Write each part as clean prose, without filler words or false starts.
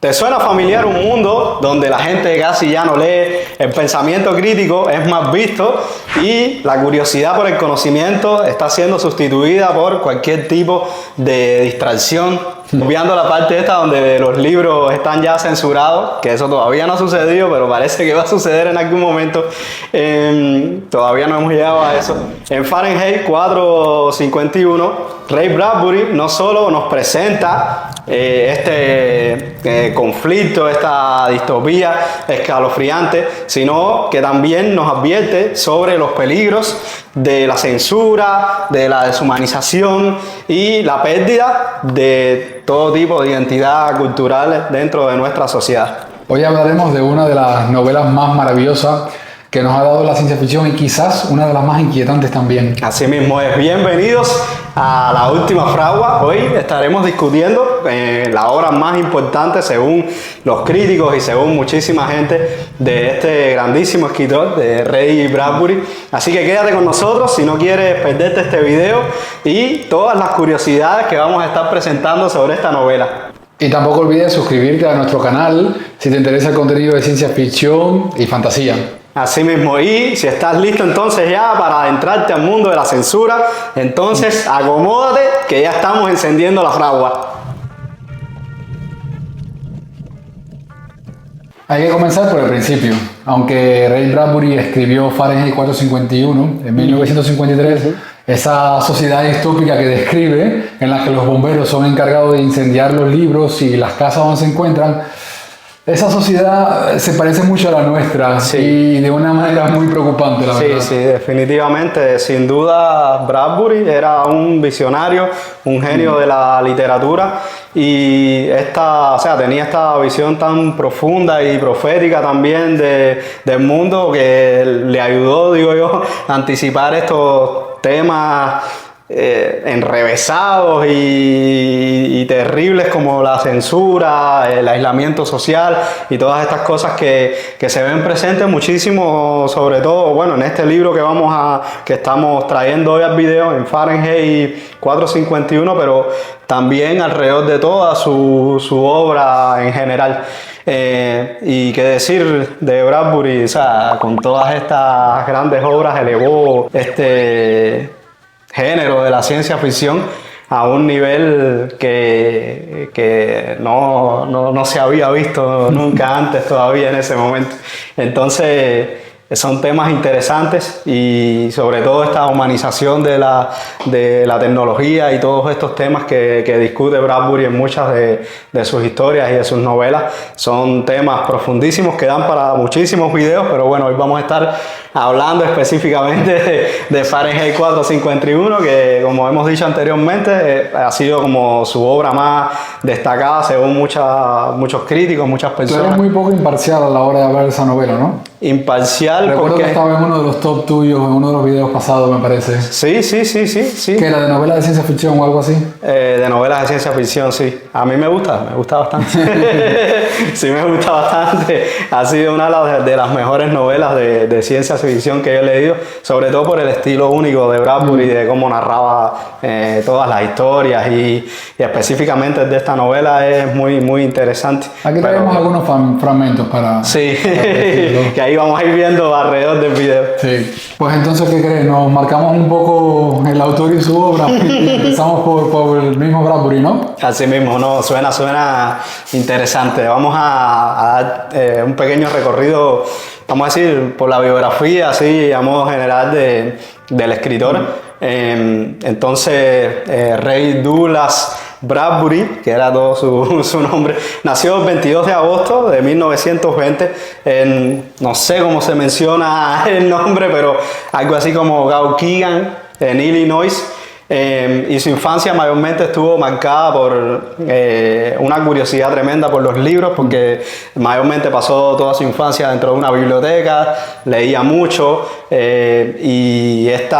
¿Te suena familiar un mundo donde la gente casi ya no lee, el pensamiento crítico es más visto y la curiosidad por el conocimiento está siendo sustituida por cualquier tipo de distracción? Obviando la parte esta donde los libros están ya censurados, que eso todavía no ha sucedido, pero parece que va a suceder en algún momento. Todavía no hemos llegado a eso. En Fahrenheit 451, Ray Bradbury no solo nos presenta este conflicto, esta distopía escalofriante, sino que también nos advierte sobre los peligros de la censura, de la deshumanización y la pérdida de todo tipo de identidad cultural dentro de nuestra sociedad. Hoy hablaremos de una de las novelas más maravillosas que nos ha dado la ciencia ficción y quizás una de las más inquietantes también. Así mismo es. Bienvenidos a La Última Fragua. Hoy estaremos discutiendo la obra más importante según los críticos y según muchísima gente de este grandísimo escritor, de Ray Bradbury. Así que quédate con nosotros si no quieres perderte este video y todas las curiosidades que vamos a estar presentando sobre esta novela. Y tampoco olvides suscribirte a nuestro canal si te interesa el contenido de ciencia ficción y fantasía. Así mismo, y si estás listo entonces ya para adentrarte al mundo de la censura, entonces acomódate que ya estamos encendiendo la fragua. Hay que comenzar por el principio. Aunque Ray Bradbury escribió Fahrenheit 451 en 1953, esa sociedad distópica que describe, en la que los bomberos son encargados de incendiar los libros y las casas donde se encuentran, esa sociedad se parece mucho a la nuestra, sí, y de una manera muy preocupante, la verdad. Sí, definitivamente. Sin duda, Bradbury era un visionario, un genio de la literatura y tenía esta visión tan profunda y profética también del mundo que le ayudó, digo yo, a anticipar estos temas enrevesados y terribles como la censura, el aislamiento social y todas estas cosas que se ven presentes muchísimo, sobre todo, bueno, en este libro que estamos trayendo hoy al video, en Fahrenheit 451, pero también alrededor de toda su obra en general. Y qué decir de Bradbury, o sea, con todas estas grandes obras elevó este género de la ciencia ficción a un nivel que no se había visto nunca antes todavía en ese momento. Entonces son temas interesantes y sobre todo esta humanización de la tecnología y todos estos temas que discute Bradbury en muchas de sus historias y de sus novelas. Son temas profundísimos que dan para muchísimos videos, pero bueno, hoy vamos a estar hablando específicamente de Fahrenheit 451, que como hemos dicho anteriormente, ha sido como su obra más destacada según muchos críticos, muchas personas. Tú eres muy poco imparcial a la hora de hablar de esa novela, ¿no? Imparcial. Recuerdo que estaba en uno de los top tuyos, en uno de los videos pasados, me parece. Sí. ¿Que era de novelas de ciencia ficción o algo así? De novelas de ciencia ficción, sí. A mí me gusta bastante. Sí, me gusta bastante. Ha sido una de las mejores novelas de ciencia ficción que he leído, sobre todo por el estilo único de Bradbury, de cómo narraba todas las historias y específicamente de esta novela es muy, muy interesante. Aquí tenemos algunos fragmentos para... Sí, que ahí vamos a ir viendo alrededor del video. Sí. Pues entonces, ¿qué crees? Nos marcamos un poco el autor y su obra y empezamos por el mismo Bradbury, ¿no? Así mismo, ¿no? Suena interesante. Vamos a dar un pequeño recorrido, vamos a decir, por la biografía, así a modo general del escritor. Entonces, Ray Douglas Bradbury, que era todo su nombre, nació el 22 de agosto de 1920 no sé cómo se menciona el nombre, pero algo así como Waukegan, en Illinois. Y su infancia mayormente estuvo marcada por una curiosidad tremenda por los libros, porque mayormente pasó toda su infancia dentro de una biblioteca, leía mucho y este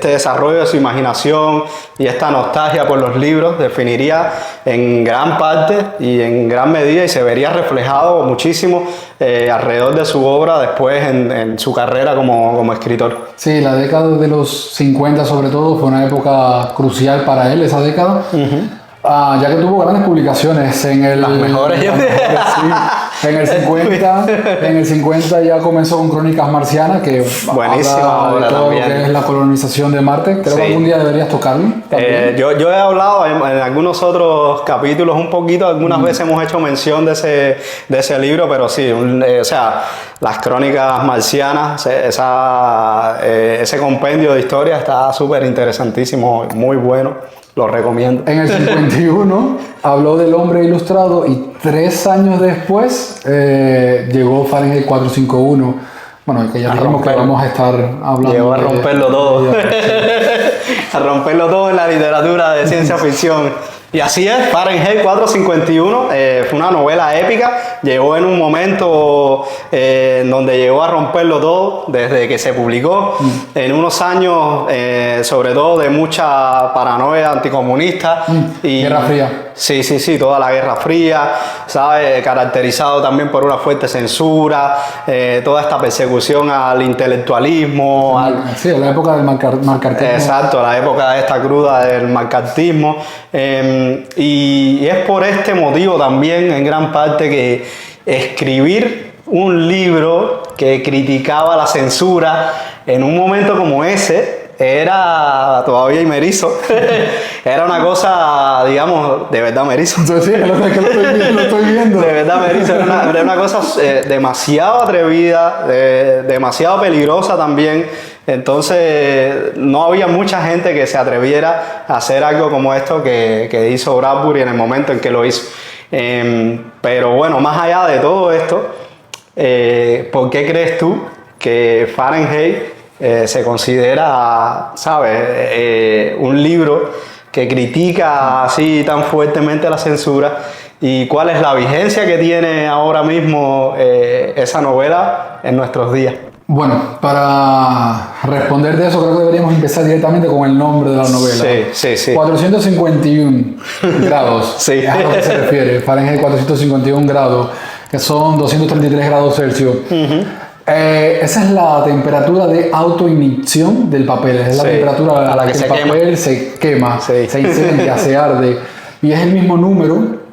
desarrollo de su imaginación y esta nostalgia por los libros definiría en gran parte y en gran medida y se vería reflejado muchísimo alrededor de su obra después en su carrera como escritor. Sí, la década de los 50 sobre todo fue una época crucial para él, esa década. Ya que tuvo grandes publicaciones Las mejores. sí. En el 50 ya comenzó con Crónicas Marcianas, que buenísima habla de todo también. lo que es la colonización de Marte. Creo que algún día deberías tocarlo. Yo he hablado en algunos otros capítulos un poquito, algunas veces hemos hecho mención de ese libro, pero sí, o sea, las Crónicas Marcianas, ese compendio de historia está súper interesantísimo, muy bueno. Lo recomiendo. En el 51 habló del hombre ilustrado y 3 años después llegó Fahrenheit 451. Bueno, que ya dijimos que vamos a estar hablando. Llegó a romperlo todo. A romperlo todo en la literatura de ciencia ficción. Y así es, Fahrenheit 451 fue una novela épica, llegó en un momento en donde llegó a romperlo todo desde que se publicó, en unos años sobre todo de mucha paranoia anticomunista. Y Guerra Fría. Sí, toda la Guerra Fría, ¿sabes? Caracterizado también por una fuerte censura, toda esta persecución al intelectualismo. Sí, la época del macartismo. Exacto, la época esta cruda del macartismo. Y es por este motivo también, en gran parte, que escribir un libro que criticaba la censura en un momento como ese era, todavía me erizo, era una cosa, digamos, de verdad me erizo. Sí, lo estoy viendo. De verdad me erizo, era una cosa demasiado atrevida, demasiado peligrosa también. Entonces no había mucha gente que se atreviera a hacer algo como esto que hizo Bradbury en el momento en que lo hizo. Pero bueno, más allá de todo esto, ¿por qué crees tú que Fahrenheit se considera, ¿sabes? Un libro que critica así tan fuertemente la censura? ¿Y cuál es la vigencia que tiene ahora mismo esa novela en nuestros días? Bueno, para responder de eso creo que deberíamos empezar directamente con el nombre de la novela. Sí. 451 grados. Sí. Es a lo que se refiere. Fahrenheit 451 grados, que son 233 grados Celsius. Esa es la temperatura de autoignición del papel. Es la temperatura a la que el papel se quema, se incendia, se arde. Y es el mismo número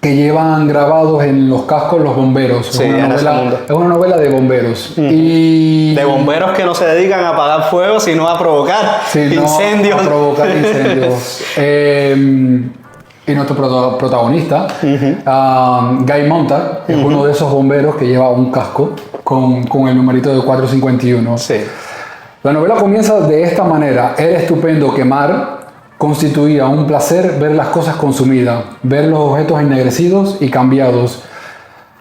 que llevan grabados en los cascos los bomberos. Sí, es una novela de bomberos. Y de bomberos que no se dedican a apagar fuego, sino a provocar incendios. A provocar incendios. Y nuestro protagonista, Guy Montag, es uno de esos bomberos que lleva un casco con el numerito de 451. Sí. La novela comienza de esta manera. Era estupendo quemar. Constituía un placer ver las cosas consumidas, ver los objetos ennegrecidos y cambiados.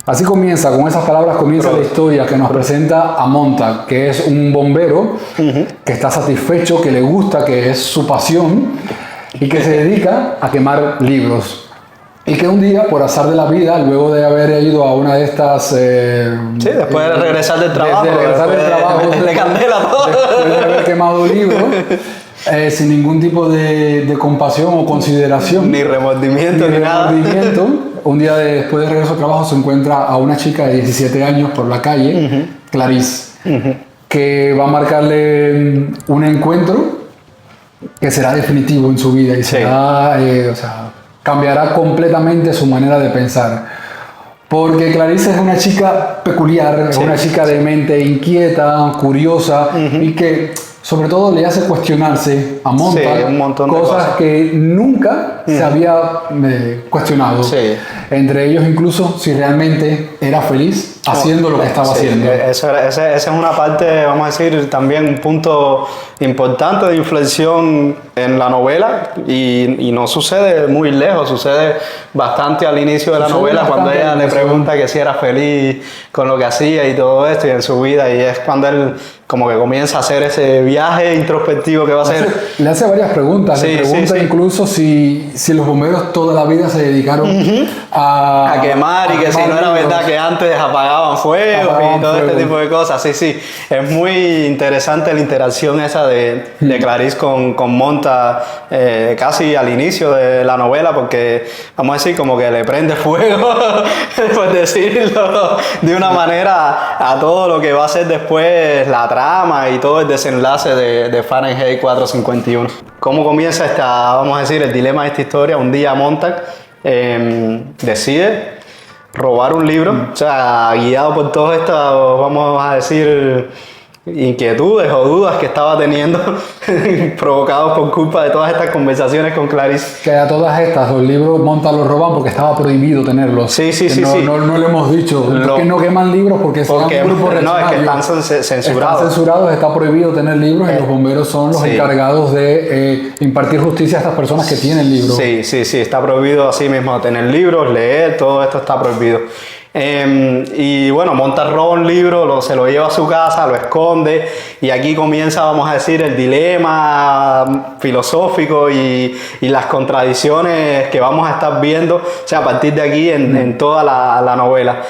Así comienza, con esas palabras comienza la historia que nos presenta a Montag, que es un bombero que está satisfecho, que le gusta, que es su pasión y que se dedica a quemar libros. Y que un día, por azar de la vida, luego de haber ido a una de estas... después de regresar del trabajo. Después de haber quemado libros... sin ningún tipo de compasión o consideración. Ni remordimiento, ni nada. Un día después de regreso al trabajo se encuentra a una chica de 17 años por la calle, Clarice, que va a marcarle un encuentro que será definitivo en su vida y será, cambiará completamente su manera de pensar. Porque Clarice es una chica peculiar, es una chica de mente inquieta, curiosa y que sobre todo le hace cuestionarse a Montag un montón de cosas que nunca se había cuestionado. Entre ellos incluso si realmente era feliz haciendo lo que estaba haciendo. Esa es una parte, vamos a decir, también un punto importante de inflexión en la novela y no sucede muy lejos, sucede bastante al inicio de la novela cuando ella le pregunta que si era feliz con lo que hacía y todo esto y en su vida, y es cuando él como que comienza a hacer ese viaje introspectivo que va a hacer. Le hace varias preguntas, le pregunta incluso si los bomberos toda la vida se dedicaron a a quemar y que si no era verdad que antes apagaban fuegos y todo este tipo de cosas. Sí, sí, es muy interesante la interacción esa de Clarice con Montag casi al inicio de la novela, porque vamos a decir como que le prende fuego, por decirlo de una manera, a todo lo que va a ser después la trama y todo el desenlace de Fahrenheit 451. ¿Cómo comienza vamos a decir, el dilema de esta historia? Un día Montag decide robar un libro, o sea, guiado por todas estas, vamos a decir, inquietudes o dudas que estaba teniendo provocados por culpa de todas estas conversaciones con Clarice. Que a todas estas, los libros Montag los roban porque estaba prohibido tenerlos. Sí. No le hemos dicho. No es que no queman libros porque son un grupo reaccionario. No, es que están censurados. Están censurados, está prohibido tener libros y los bomberos son los encargados de impartir justicia a estas personas que tienen libros. Sí, está prohibido así mismo tener libros, leer, todo esto está prohibido. Y bueno, Montag roba un libro, se lo lleva a su casa, lo esconde, y aquí comienza, vamos a decir, el dilema filosófico y las contradicciones que vamos a estar viendo, o sea, a partir de aquí en toda la novela.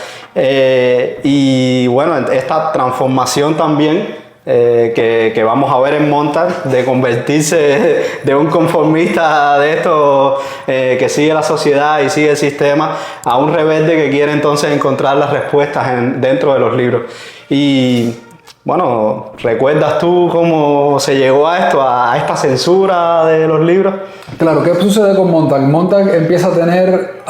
Y bueno, esta transformación también que vamos a ver en Montag, de convertirse de un conformista de esto que sigue la sociedad y sigue el sistema, a un rebelde que quiere entonces encontrar las respuestas dentro de los libros. Y bueno, ¿recuerdas tú cómo se llegó a esto, a esta censura de los libros? Claro, ¿qué sucede con Montag? Montag empieza a tener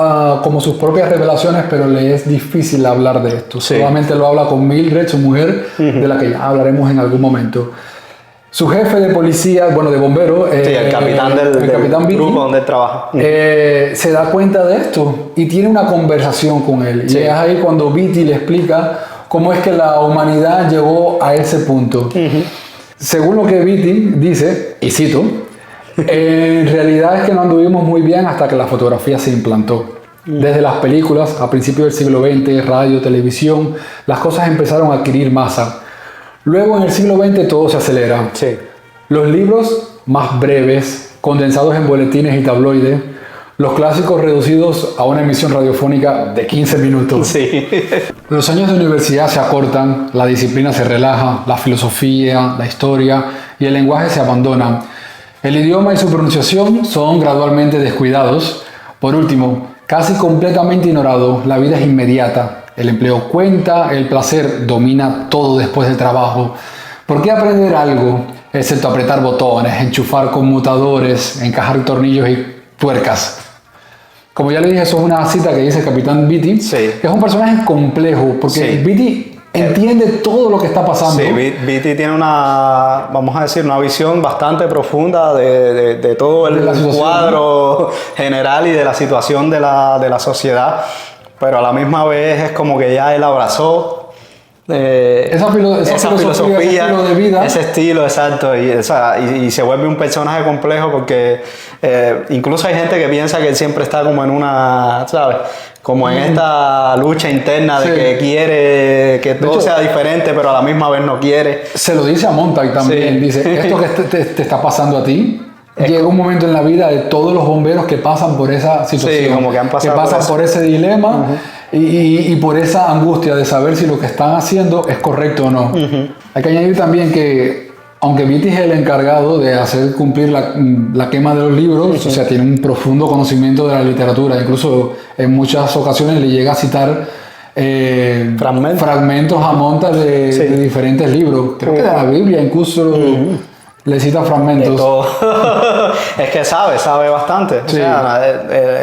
como sus propias revelaciones, pero le es difícil hablar de esto. Sí. Solamente lo habla con Mildred, su mujer, de la que ya hablaremos en algún momento. Su jefe de policía, bueno, de bombero, el capitán del grupo donde él trabaja, se da cuenta de esto y tiene una conversación con él. Sí. Y es ahí cuando Beatty le explica cómo es que la humanidad llegó a ese punto. Según lo que Beatty dice, y cito, en realidad es que no anduvimos muy bien hasta que la fotografía se implantó. Desde las películas, a principios del siglo XX, radio, televisión, las cosas empezaron a adquirir masa. Luego en el siglo XX todo se acelera. Sí. Los libros más breves, condensados en boletines y tabloides, los clásicos reducidos a una emisión radiofónica de 15 minutos. Sí. Los años de universidad se acortan, la disciplina se relaja, la filosofía, la historia y el lenguaje se abandonan. El idioma y su pronunciación son gradualmente descuidados. Por último, casi completamente ignorado, la vida es inmediata. El empleo cuenta, el placer domina todo después del trabajo. ¿Por qué aprender algo, excepto apretar botones, enchufar conmutadores, encajar tornillos y tuercas? Como ya le dije, eso es una cita que dice el capitán Beatty, que es un personaje complejo, porque Beatty entiende todo lo que está pasando. Sí, Beatty tiene vamos a decir, una visión bastante profunda de todo el cuadro general y de la situación de la sociedad, pero a la misma vez es como que ya él abrazó esa filosofía, ese estilo de vida. Ese estilo, exacto, y se vuelve un personaje complejo porque incluso hay gente que piensa que él siempre está como en una, ¿sabes? Como en esta lucha interna de que quiere que todo sea diferente, pero a la misma vez no quiere. Se lo dice a Montag también, dice, esto que te está pasando a ti, llega un momento en la vida de todos los bomberos que pasan por esa situación, como que han pasado que pasan por ese dilema y por esa angustia de saber si lo que están haciendo es correcto o no. Hay que añadir también que, aunque Beatty es el encargado de hacer cumplir la quema de los libros, o sea, tiene un profundo conocimiento de la literatura, incluso en muchas ocasiones le llega a citar fragmentos a Montag de diferentes libros, creo que de la Biblia incluso. Le cita fragmentos. Es que sabe bastante. Sí. O sea,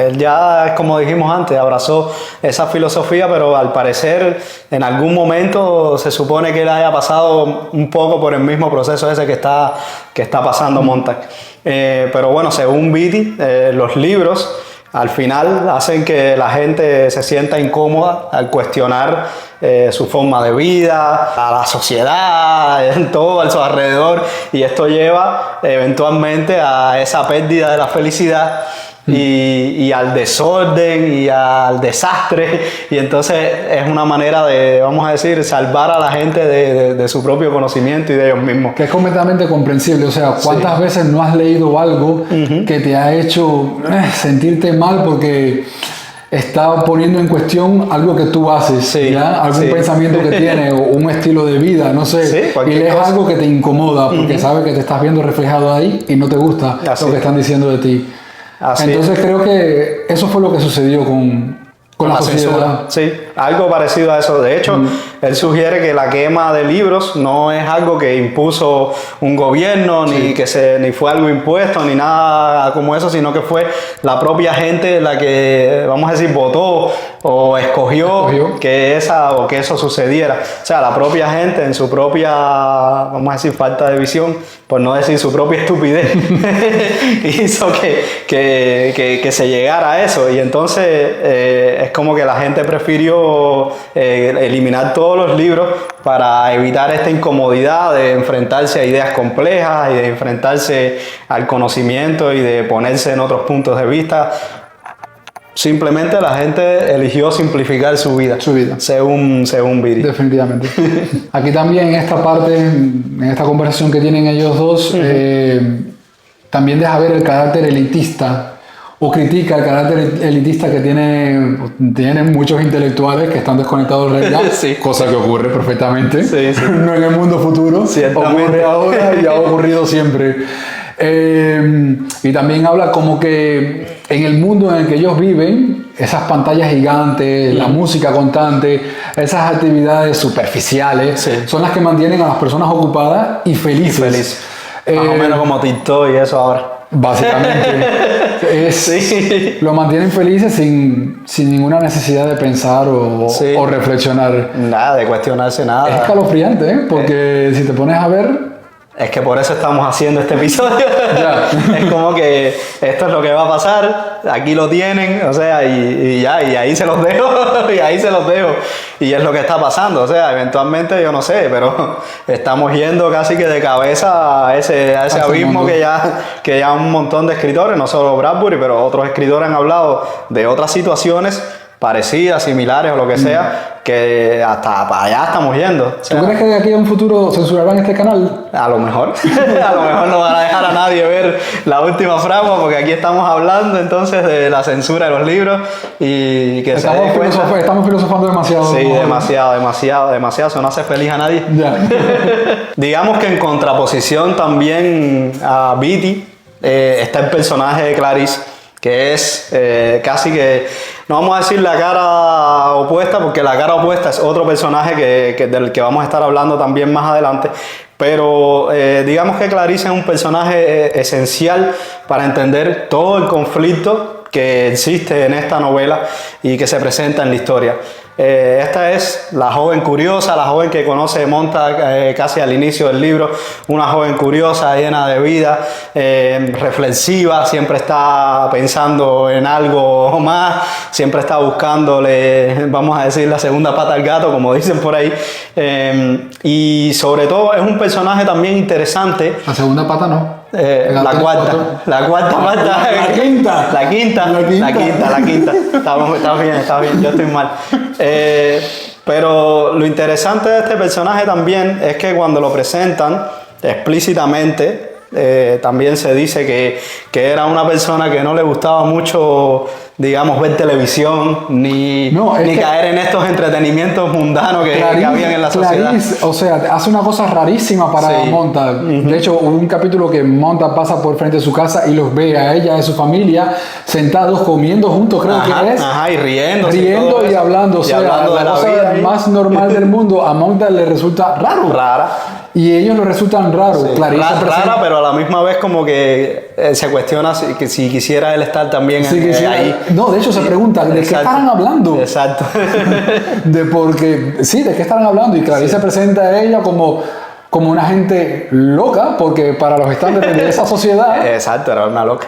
él ya, como dijimos antes, abrazó esa filosofía, pero al parecer en algún momento se supone que él haya pasado un poco por el mismo proceso ese que está pasando Montag. Pero bueno, según Beatty, los libros al final hacen que la gente se sienta incómoda al cuestionar su forma de vida, a la sociedad, todo a su alrededor, y esto lleva eventualmente a esa pérdida de la felicidad y al desorden y al desastre, y entonces es una manera de, vamos a decir, salvar a la gente de su propio conocimiento y de ellos mismos. Que es completamente comprensible, o sea, ¿cuántas veces no has leído algo que te ha hecho sentirte mal porque está poniendo en cuestión algo que tú haces, Sí, ¿ya? Algún sí. pensamiento que tiene o un estilo de vida, no sé. Sí, Y cualquier lees cosa. algo que te incomoda porque sabe que te estás viendo reflejado ahí y no te gusta Así lo que es. están diciendo de ti. Así Entonces creo que eso fue lo que sucedió con la sociedad. censura. Sí, algo parecido a eso. De hecho, él sugiere que la quema de libros no es algo que impuso un gobierno, ni fue algo impuesto, ni nada como eso, sino que fue la propia gente la que, vamos a decir, votó o escogió que eso sucediera. O sea, la propia gente en su propia, vamos a decir, falta de visión, por no decir su propia estupidez, hizo que se llegara a eso. Y entonces es como que la gente prefirió eliminar todos los libros para evitar esta incomodidad de enfrentarse a ideas complejas y de enfrentarse al conocimiento y de ponerse en otros puntos de vista. Simplemente la gente eligió simplificar su vida. Según Beatty. Definitivamente. Aquí también en esta parte, en esta conversación que tienen ellos dos, también deja ver el carácter elitista o critica el carácter elitista que tienen muchos intelectuales que están desconectados del realidad, Sí. cosa que ocurre perfectamente, Sí, sí. no en el mundo futuro, Ciertamente. ocurre ahora y ha ocurrido siempre. Y también habla como que en el mundo en el que ellos viven, esas pantallas gigantes, la música constante, esas actividades superficiales, son las que mantienen a las personas ocupadas y felices. Más o menos como TikTok y eso ahora. Básicamente. Lo mantienen felices sin ninguna necesidad de pensar o reflexionar. Nada, de cuestionarse nada. Es escalofriante, ¿eh? Porque si te pones a ver... Es que por eso estamos haciendo este episodio. Es como que esto es lo que va a pasar, aquí lo tienen, o sea, y ahí se los dejo, y ahí se los dejo. Y es lo que está pasando, o sea, eventualmente yo no sé, pero estamos yendo casi que de cabeza a ese abismo que ya un montón de escritores, no solo Bradbury, pero otros escritores han hablado de otras situaciones parecidas, similares o lo que sea, que hasta para allá estamos yendo. O sea, ¿tú crees que de aquí a un futuro censurarán este canal? A lo mejor. A lo mejor no van a dejar a nadie ver la última fragua, porque aquí estamos hablando entonces de la censura de los libros y que estamos filosofando demasiado. Sí, demasiado. Eso no hace feliz a nadie. Ya. Digamos que en contraposición también a Beatty está el personaje de Clarice, que es casi que, no vamos a decir la cara opuesta, porque la cara opuesta es otro personaje del que vamos a estar hablando también más adelante, pero digamos que Clarice es un personaje esencial para entender todo el conflicto que existe en esta novela y que se presenta en la historia. Esta es la joven curiosa, la joven que conoce Montag casi al inicio del libro, una joven curiosa, llena de vida, reflexiva, siempre está pensando en algo más, siempre está buscándole, vamos a decir, la segunda pata al gato, como dicen por ahí, y sobre todo es un personaje también interesante. La segunda pata no. La cuarta pata. La quinta. La quinta. Está bien, yo estoy mal. Pero lo interesante de este personaje también es que cuando lo presentan explícitamente, también se dice que era una persona que no le gustaba mucho, digamos, ver televisión ni caer en estos entretenimientos mundanos que habían en la sociedad. Clarice, o sea, hace una cosa rarísima para Montag. De hecho, hubo un capítulo que Montag pasa por frente de su casa y los ve a ella y a su familia sentados comiendo juntos, creo que es. Y riendo y hablando. O sea, hablando de la cosa vida, más normal del mundo a Montag le resulta rara. Y ellos lo resultan raro. Sí, rara, pero a la misma vez como que se cuestiona si quisiera él estar también ahí. No, de hecho se pregunta, ¿de qué estarán hablando? Exacto. ¿de qué estarán hablando? Y Clarice se presenta a ella como una gente loca, porque para los estándares de esa sociedad... Exacto, era una loca.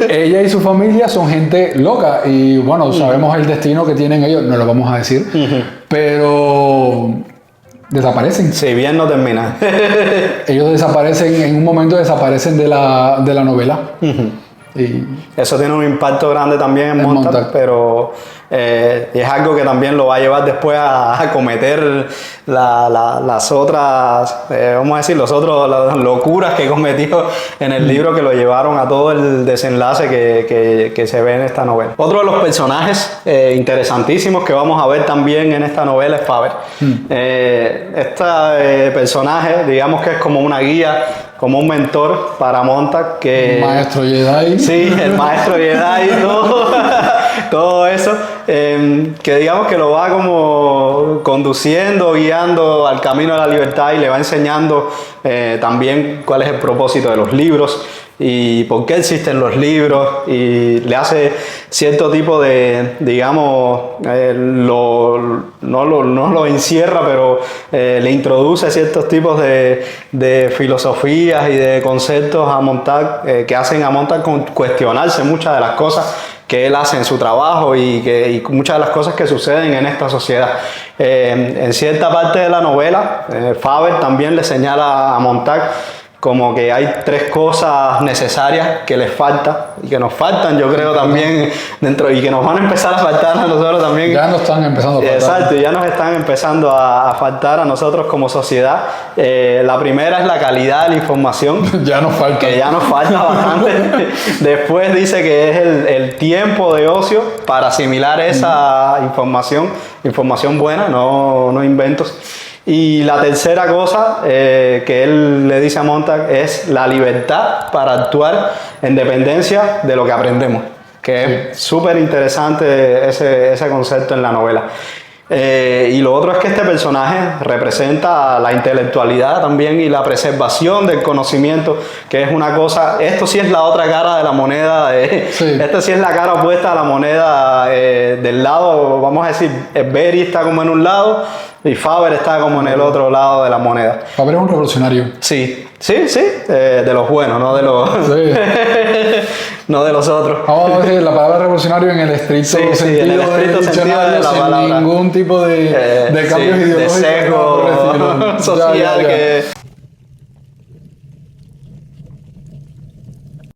Ella y su familia son gente loca. Y bueno, sabemos el destino que tienen ellos, no lo vamos a decir, pero... desaparecen. Si bien no termina. Ellos desaparecen, en un momento desaparecen de la novela. Y eso tiene un impacto grande también en En Montag, Montag. pero es algo que también lo va a llevar después a cometer las otras, vamos a decir, las locuras que cometió en el libro, que lo llevaron a todo el desenlace que se ve en esta novela. Otro de los personajes interesantísimos que vamos a ver también en esta novela es Faber. Este personaje, digamos que es como una guía, como un mentor para Montag, que maestro Jedi. sí, el maestro Jedi y todo eso, que digamos que lo va como conduciendo, guiando al camino de la libertad, y le va enseñando también cuál es el propósito de los libros y por qué existen los libros, y le hace cierto tipo de, digamos, no lo encierra, pero le introduce ciertos tipos de filosofías y de conceptos a Montag, que hacen a Montag cuestionarse muchas de las cosas que él hace en su trabajo y muchas de las cosas que suceden en esta sociedad. En cierta parte de la novela, Faber también le señala a Montag como que hay 3 cosas necesarias que les faltan y que nos faltan, yo creo, también dentro, y que nos van a empezar a faltar a nosotros también. Ya nos están empezando a faltar. Exacto, ya nos están empezando a faltar a nosotros como sociedad. La primera es la calidad de la información. Ya nos falta. Que ya nos falta bastante. Después dice que es el tiempo de ocio para asimilar esa información buena, no inventos. Y la tercera cosa que él le dice a Montag es la libertad para actuar en dependencia de lo que aprendemos, que es súper interesante ese concepto en la novela. Y lo otro es que este personaje representa la intelectualidad también y la preservación del conocimiento, que es una cosa, esto sí es la otra cara de la moneda, Sí. esta sí es la cara opuesta a la moneda, del lado, vamos a decir, Berry está como en un lado y Faber está como en el otro lado de la moneda. Faber es un revolucionario. Sí, de los buenos, no de los, Sí. no de los otros. Vamos a decir la palabra revolucionario en el estricto Sí, en sentido, el estricto del sentido de la sin palabra. ningún tipo de cambios Sí, ideológicos. de sesgo nada por el estilo. social Ya. que